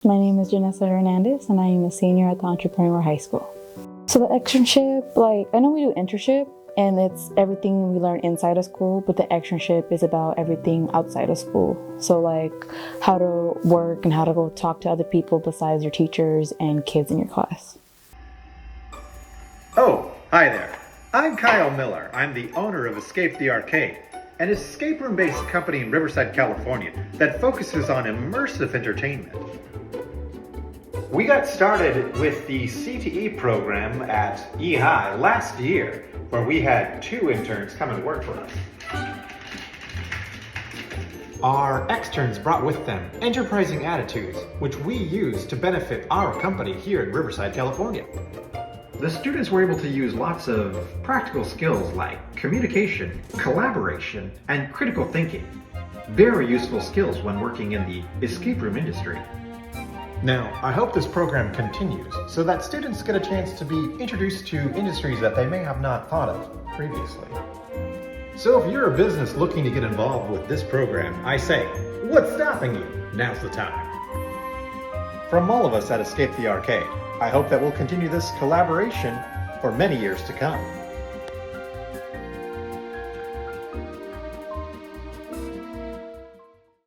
My name is Janessa Hernandez, and I am a senior at the Entrepreneur High School. So the externship, I know we do internship, and it's everything we learn inside of school, but the externship is about everything outside of school. So how to work and how to go talk to other people besides your teachers and kids in your class. Oh, hi there. I'm Kyle Miller. I'm the owner of Escape the Arcade, an escape room-based company in Riverside, California that focuses on immersive entertainment. We got started with the CTE program at eHigh last year, where we had 2 interns come and work for us. Our externs brought with them enterprising attitudes, which we use to benefit our company here in Riverside, California. The students were able to use lots of practical skills like communication, collaboration, and critical thinking. Very useful skills when working in the escape room industry. Now, I hope this program continues so that students get a chance to be introduced to industries that they may have not thought of previously. So if you're a business looking to get involved with this program, I say, what's stopping you? Now's the time. From all of us at Escape the Arcade, I hope that we'll continue this collaboration for many years to come.